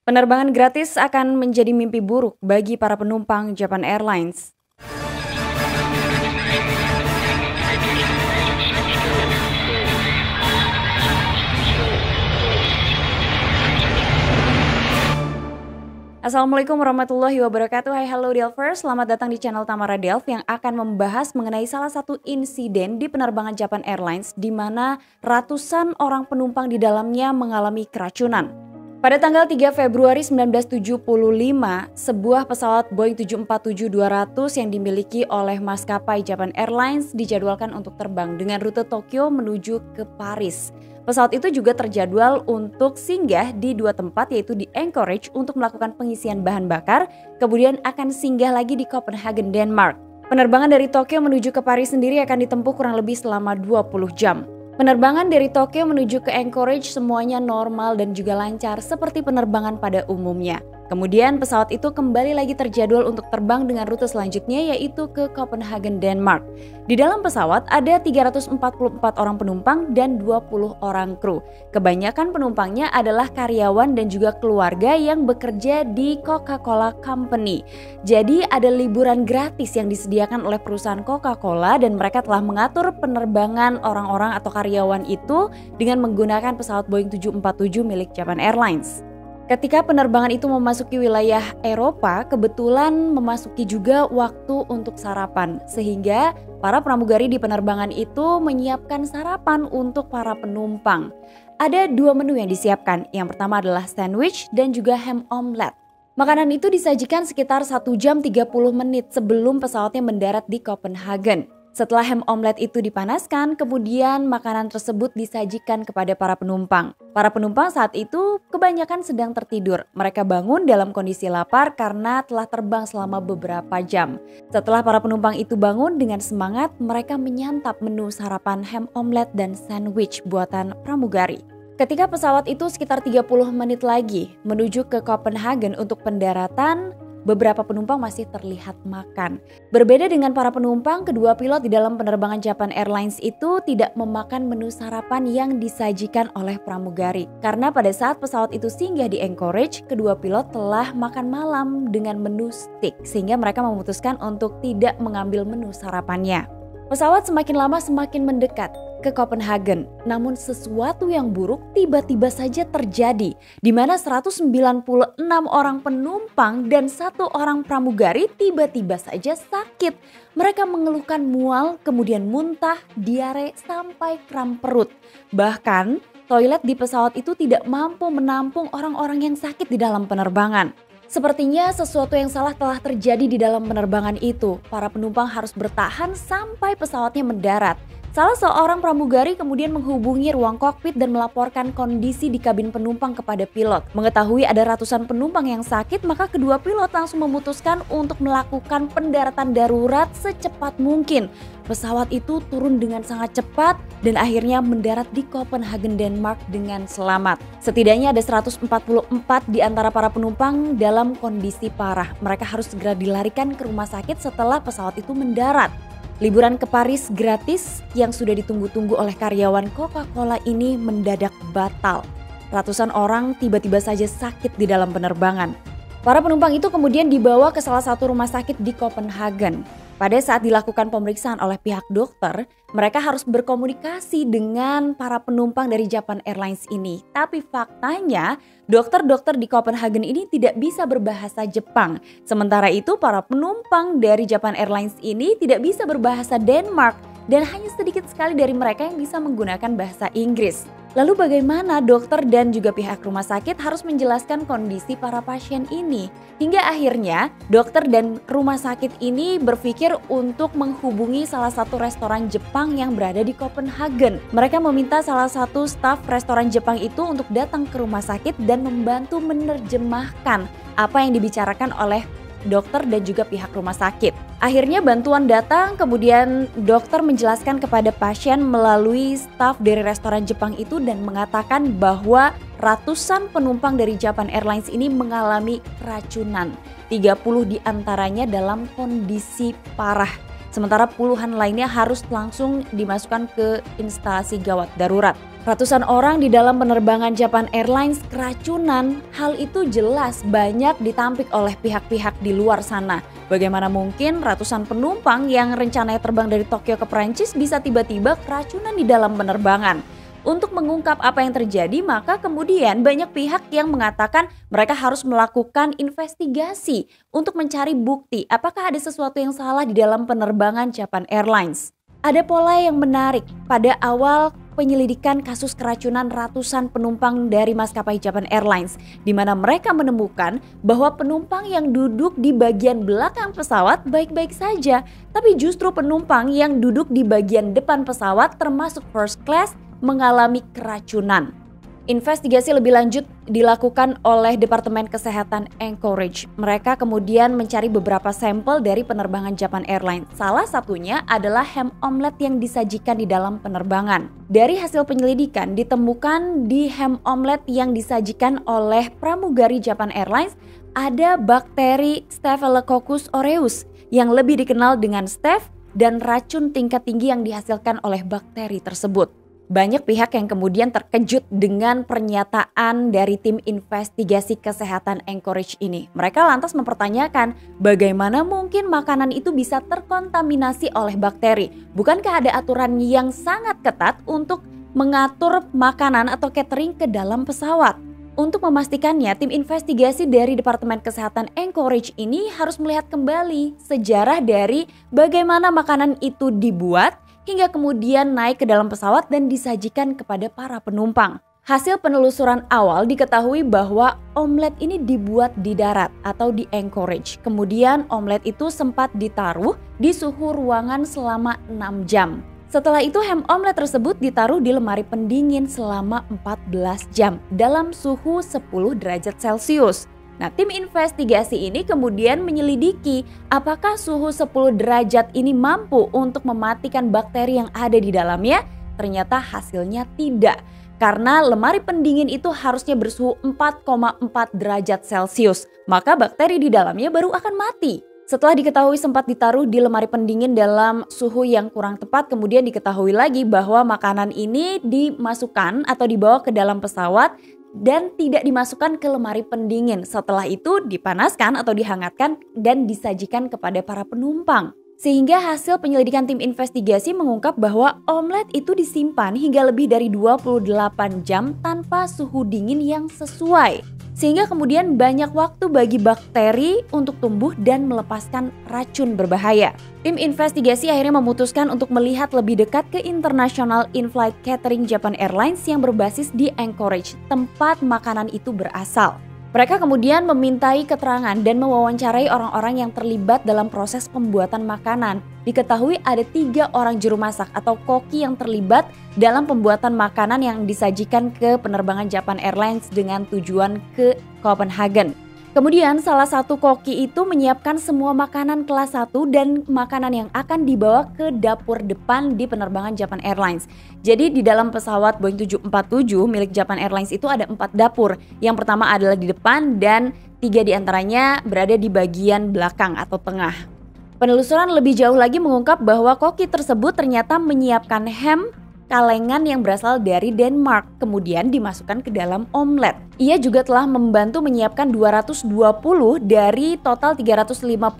Penerbangan gratis akan menjadi mimpi buruk bagi para penumpang Japan Airlines. Assalamualaikum warahmatullahi wabarakatuh. Hai, halo Delvers, selamat datang di channel Tamara Delv yang akan membahas mengenai salah satu insiden di penerbangan Japan Airlines di mana ratusan orang penumpang di dalamnya mengalami keracunan. Pada tanggal 3 Februari 1975, sebuah pesawat Boeing 747-200 yang dimiliki oleh maskapai Japan Airlines dijadwalkan untuk terbang dengan rute Tokyo menuju ke Paris. Pesawat itu juga terjadwal untuk singgah di dua tempat, yaitu di Anchorage untuk melakukan pengisian bahan bakar, kemudian akan singgah lagi di Copenhagen, Denmark. Penerbangan dari Tokyo menuju ke Paris sendiri akan ditempuh kurang lebih selama 20 jam. Penerbangan dari Tokyo menuju ke Anchorage semuanya normal dan juga lancar seperti penerbangan pada umumnya. Kemudian pesawat itu kembali lagi terjadwal untuk terbang dengan rute selanjutnya, yaitu ke Copenhagen, Denmark. Di dalam pesawat ada 344 orang penumpang dan 20 orang kru. Kebanyakan penumpangnya adalah karyawan dan juga keluarga yang bekerja di Coca-Cola Company. Jadi ada liburan gratis yang disediakan oleh perusahaan Coca-Cola dan mereka telah mengatur penerbangan orang-orang atau karyawan itu dengan menggunakan pesawat Boeing 747 milik Japan Airlines. Ketika penerbangan itu memasuki wilayah Eropa, kebetulan memasuki juga waktu untuk sarapan, sehingga para pramugari di penerbangan itu menyiapkan sarapan untuk para penumpang. Ada dua menu yang disiapkan, yang pertama adalah sandwich dan juga ham omelet. Makanan itu disajikan sekitar 1 jam 30 menit sebelum pesawatnya mendarat di Copenhagen. Setelah ham omelet itu dipanaskan, kemudian makanan tersebut disajikan kepada para penumpang. Para penumpang saat itu kebanyakan sedang tertidur. Mereka bangun dalam kondisi lapar karena telah terbang selama beberapa jam. Setelah para penumpang itu bangun dengan semangat, mereka menyantap menu sarapan ham omelet dan sandwich buatan pramugari. Ketika pesawat itu sekitar 30 menit lagi menuju ke Copenhagen untuk pendaratan, beberapa penumpang masih terlihat makan. Berbeda dengan para penumpang, kedua pilot di dalam penerbangan Japan Airlines itu tidak memakan menu sarapan yang disajikan oleh pramugari. Karena pada saat pesawat itu singgah di Anchorage, kedua pilot telah makan malam dengan menu steak, sehingga mereka memutuskan untuk tidak mengambil menu sarapannya. Pesawat semakin lama semakin mendekat ke Copenhagen, namun sesuatu yang buruk tiba-tiba saja terjadi, di mana 196 orang penumpang dan 1 orang pramugari tiba-tiba saja sakit. Mereka mengeluhkan mual, kemudian muntah, diare, sampai kram perut. Bahkan, toilet di pesawat itu tidak mampu menampung orang-orang yang sakit di dalam penerbangan. Sepertinya sesuatu yang salah telah terjadi di dalam penerbangan itu. Para penumpang harus bertahan sampai pesawatnya mendarat. Salah seorang pramugari kemudian menghubungi ruang kokpit dan melaporkan kondisi di kabin penumpang kepada pilot. Mengetahui ada ratusan penumpang yang sakit, maka kedua pilot langsung memutuskan untuk melakukan pendaratan darurat secepat mungkin. Pesawat itu turun dengan sangat cepat dan akhirnya mendarat di Copenhagen, Denmark dengan selamat. Setidaknya ada 144 di antara para penumpang dalam kondisi parah. Mereka harus segera dilarikan ke rumah sakit setelah pesawat itu mendarat. Liburan ke Paris gratis yang sudah ditunggu-tunggu oleh karyawan Coca-Cola ini mendadak batal. Ratusan orang tiba-tiba saja sakit di dalam penerbangan. Para penumpang itu kemudian dibawa ke salah satu rumah sakit di Copenhagen. Pada saat dilakukan pemeriksaan oleh pihak dokter, mereka harus berkomunikasi dengan para penumpang dari Japan Airlines ini. Tapi faktanya, dokter-dokter di Copenhagen ini tidak bisa berbahasa Jepang. Sementara itu, para penumpang dari Japan Airlines ini tidak bisa berbahasa Denmark. Dan hanya sedikit sekali dari mereka yang bisa menggunakan bahasa Inggris. Lalu bagaimana dokter dan juga pihak rumah sakit harus menjelaskan kondisi para pasien ini? Hingga akhirnya dokter dan rumah sakit ini berpikir untuk menghubungi salah satu restoran Jepang yang berada di Copenhagen. Mereka meminta salah satu staf restoran Jepang itu untuk datang ke rumah sakit dan membantu menerjemahkan apa yang dibicarakan oleh dokter dan juga pihak rumah sakit. Akhirnya bantuan datang, kemudian dokter menjelaskan kepada pasien melalui staf dari restoran Jepang itu dan mengatakan bahwa ratusan penumpang dari Japan Airlines ini mengalami keracunan. 30 diantaranya dalam kondisi parah. Sementara puluhan lainnya harus langsung dimasukkan ke instalasi gawat darurat. Ratusan orang di dalam penerbangan Japan Airlines keracunan. Hal itu jelas banyak ditampik oleh pihak-pihak di luar sana. Bagaimana mungkin ratusan penumpang yang rencananya terbang dari Tokyo ke Prancis bisa tiba-tiba keracunan di dalam penerbangan? Untuk mengungkap apa yang terjadi, maka kemudian banyak pihak yang mengatakan mereka harus melakukan investigasi untuk mencari bukti apakah ada sesuatu yang salah di dalam penerbangan Japan Airlines. Ada pola yang menarik pada awal penyelidikan kasus keracunan ratusan penumpang dari maskapai Japan Airlines, di mana mereka menemukan bahwa penumpang yang duduk di bagian belakang pesawat baik-baik saja, tapi justru penumpang yang duduk di bagian depan pesawat termasuk first class mengalami keracunan. Investigasi lebih lanjut dilakukan oleh Departemen Kesehatan Anchorage. Mereka kemudian mencari beberapa sampel dari penerbangan Japan Airlines. Salah satunya adalah ham omelet yang disajikan di dalam penerbangan. Dari hasil penyelidikan ditemukan di ham omelet yang disajikan oleh pramugari Japan Airlines ada bakteri Staphylococcus aureus yang lebih dikenal dengan staph dan racun tingkat tinggi yang dihasilkan oleh bakteri tersebut. Banyak pihak yang kemudian terkejut dengan pernyataan dari tim investigasi kesehatan Anchorage ini. Mereka lantas mempertanyakan bagaimana mungkin makanan itu bisa terkontaminasi oleh bakteri. Bukankah ada aturan yang sangat ketat untuk mengatur makanan atau catering ke dalam pesawat? Untuk memastikannya, tim investigasi dari Departemen Kesehatan Anchorage ini harus melihat kembali sejarah dari bagaimana makanan itu dibuat hingga kemudian naik ke dalam pesawat dan disajikan kepada para penumpang. Hasil penelusuran awal diketahui bahwa omelet ini dibuat di darat atau di Anchorage. Kemudian omelet itu sempat ditaruh di suhu ruangan selama 6 jam. Setelah itu ham omelet tersebut ditaruh di lemari pendingin selama 14 jam dalam suhu 10 derajat Celcius. Nah, tim investigasi ini kemudian menyelidiki apakah suhu 10 derajat ini mampu untuk mematikan bakteri yang ada di dalamnya. Ternyata hasilnya tidak, karena lemari pendingin itu harusnya bersuhu 4,4 derajat Celcius, maka bakteri di dalamnya baru akan mati. Setelah diketahui sempat ditaruh di lemari pendingin dalam suhu yang kurang tepat, kemudian diketahui lagi bahwa makanan ini dimasukkan atau dibawa ke dalam pesawat dan tidak dimasukkan ke lemari pendingin. Setelah itu dipanaskan atau dihangatkan dan disajikan kepada para penumpang. Sehingga hasil penyelidikan tim investigasi mengungkap bahwa omelet itu disimpan hingga lebih dari 28 jam tanpa suhu dingin yang sesuai. Sehingga kemudian banyak waktu bagi bakteri untuk tumbuh dan melepaskan racun berbahaya. Tim investigasi akhirnya memutuskan untuk melihat lebih dekat ke International In-Flight Catering Japan Airlines yang berbasis di Anchorage, tempat makanan itu berasal. Mereka kemudian memintai keterangan dan mewawancarai orang-orang yang terlibat dalam proses pembuatan makanan. Diketahui ada 3 orang juru masak atau koki yang terlibat dalam pembuatan makanan yang disajikan ke penerbangan Japan Airlines dengan tujuan ke Copenhagen. Kemudian salah satu koki itu menyiapkan semua makanan kelas 1 dan makanan yang akan dibawa ke dapur depan di penerbangan Japan Airlines. Jadi di dalam pesawat Boeing 747 milik Japan Airlines itu ada 4 dapur. Yang pertama adalah di depan dan 3 diantaranya berada di bagian belakang atau tengah. Penelusuran lebih jauh lagi mengungkap bahwa koki tersebut ternyata menyiapkan ham kalengan yang berasal dari Denmark, kemudian dimasukkan ke dalam omelet. Ia juga telah membantu menyiapkan 220 dari total 354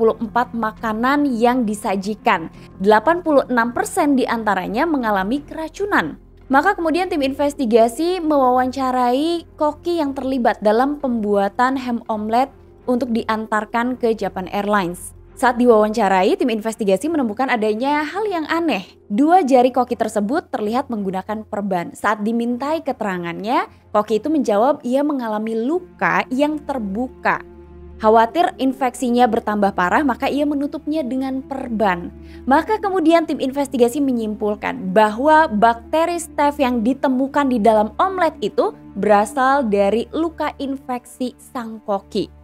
makanan yang disajikan. 86% diantaranya mengalami keracunan. Maka kemudian tim investigasi mewawancarai koki yang terlibat dalam pembuatan ham omelet untuk diantarkan ke Japan Airlines. Saat diwawancarai, tim investigasi menemukan adanya hal yang aneh. 2 jari koki tersebut terlihat menggunakan perban. Saat dimintai keterangannya, koki itu menjawab ia mengalami luka yang terbuka. Khawatir infeksinya bertambah parah, maka ia menutupnya dengan perban. Maka kemudian tim investigasi menyimpulkan bahwa bakteri staph yang ditemukan di dalam omelet itu berasal dari luka infeksi sang koki.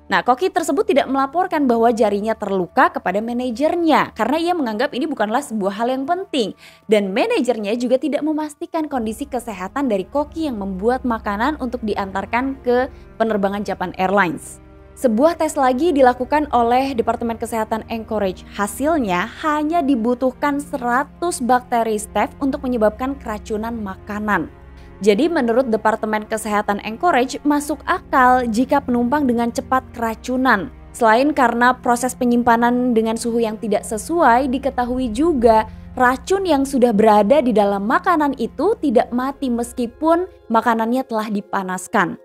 Nah, koki tersebut tidak melaporkan bahwa jarinya terluka kepada manajernya karena ia menganggap ini bukanlah sebuah hal yang penting. Dan manajernya juga tidak memastikan kondisi kesehatan dari koki yang membuat makanan untuk diantarkan ke penerbangan Japan Airlines. Sebuah tes lagi dilakukan oleh Departemen Kesehatan Anchorage. Hasilnya hanya dibutuhkan 100 bakteri staph untuk menyebabkan keracunan makanan. Jadi menurut Departemen Kesehatan Anchorage masuk akal jika penumpang dengan cepat keracunan. Selain karena proses penyimpanan dengan suhu yang tidak sesuai, diketahui juga racun yang sudah berada di dalam makanan itu tidak mati meskipun makanannya telah dipanaskan.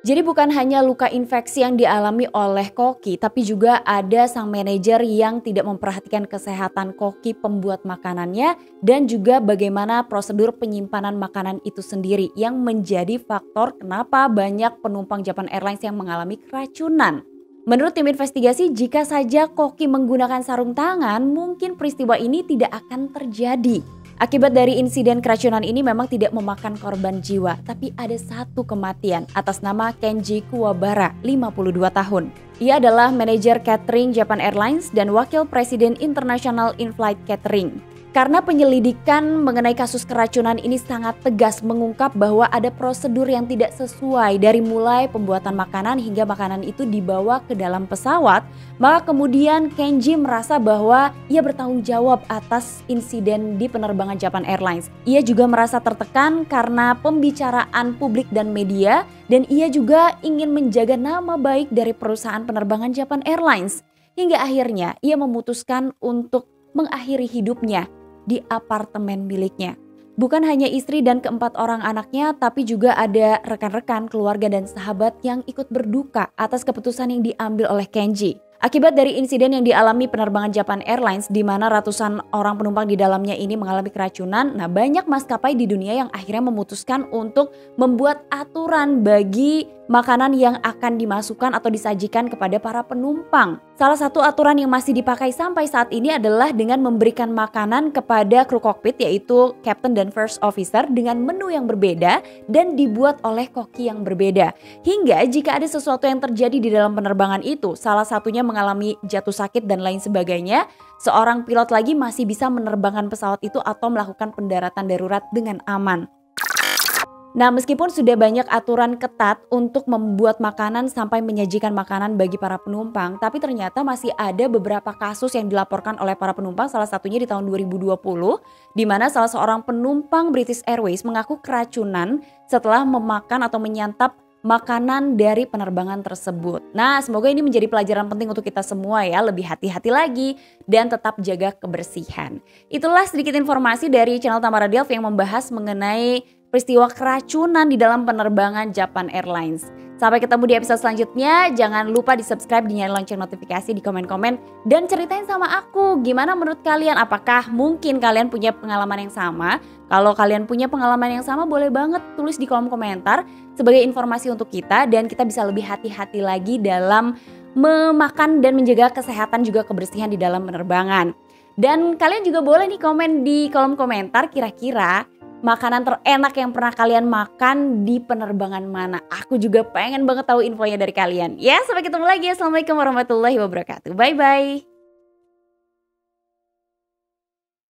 Jadi bukan hanya luka infeksi yang dialami oleh koki, tapi juga ada sang manajer yang tidak memperhatikan kesehatan koki pembuat makanannya dan juga bagaimana prosedur penyimpanan makanan itu sendiri yang menjadi faktor kenapa banyak penumpang Japan Airlines yang mengalami keracunan. Menurut tim investigasi, jika saja koki menggunakan sarung tangan, mungkin peristiwa ini tidak akan terjadi. Akibat dari insiden keracunan ini memang tidak memakan korban jiwa, tapi ada satu kematian atas nama Kenji Kuwabara, 52 tahun. Ia adalah manajer catering Japan Airlines dan wakil presiden International In-Flight Catering. Karena penyelidikan mengenai kasus keracunan ini sangat tegas mengungkap bahwa ada prosedur yang tidak sesuai dari mulai pembuatan makanan hingga makanan itu dibawa ke dalam pesawat, maka kemudian Kenji merasa bahwa ia bertanggung jawab atas insiden di penerbangan Japan Airlines. Ia juga merasa tertekan karena pembicaraan publik dan media, dan ia juga ingin menjaga nama baik dari perusahaan penerbangan Japan Airlines. Hingga akhirnya ia memutuskan untuk mengakhiri hidupnya di apartemen miliknya. Bukan hanya istri dan keempat orang anaknya, tapi juga ada rekan-rekan, keluarga dan sahabat yang ikut berduka atas keputusan yang diambil oleh Kenji. Akibat dari insiden yang dialami penerbangan Japan Airlines di mana ratusan orang penumpang di dalamnya ini mengalami keracunan, banyak maskapai di dunia yang akhirnya memutuskan untuk membuat aturan bagi makanan yang akan dimasukkan atau disajikan kepada para penumpang. Salah satu aturan yang masih dipakai sampai saat ini adalah dengan memberikan makanan kepada kru kokpit, yaitu Captain dan First Officer, dengan menu yang berbeda dan dibuat oleh koki yang berbeda. Hingga jika ada sesuatu yang terjadi di dalam penerbangan itu, salah satunya mengalami jatuh sakit dan lain sebagainya, seorang pilot lagi masih bisa menerbangkan pesawat itu atau melakukan pendaratan darurat dengan aman. Nah, meskipun sudah banyak aturan ketat untuk membuat makanan sampai menyajikan makanan bagi para penumpang, tapi ternyata masih ada beberapa kasus yang dilaporkan oleh para penumpang, salah satunya di tahun 2020, di mana salah seorang penumpang British Airways mengaku keracunan setelah memakan atau menyantap makanan dari penerbangan tersebut. Nah, semoga ini menjadi pelajaran penting untuk kita semua ya, lebih hati-hati lagi dan tetap jaga kebersihan. Itulah sedikit informasi dari channel Tamara Delf yang membahas mengenai peristiwa keracunan di dalam penerbangan Japan Airlines. Sampai ketemu di episode selanjutnya. Jangan lupa di subscribe, dinyalain lonceng notifikasi, di komen-komen, dan ceritain sama aku gimana menurut kalian. Apakah mungkin kalian punya pengalaman yang sama? Kalau kalian punya pengalaman yang sama, boleh banget tulis di kolom komentar sebagai informasi untuk kita, dan kita bisa lebih hati-hati lagi dalam memakan dan menjaga kesehatan juga kebersihan di dalam penerbangan. Dan kalian juga boleh nih komen di kolom komentar kira-kira makanan terenak yang pernah kalian makan di penerbangan mana. Aku juga pengen banget tahu infonya dari kalian. Ya, sampai ketemu lagi. Assalamualaikum warahmatullahi wabarakatuh. Bye-bye.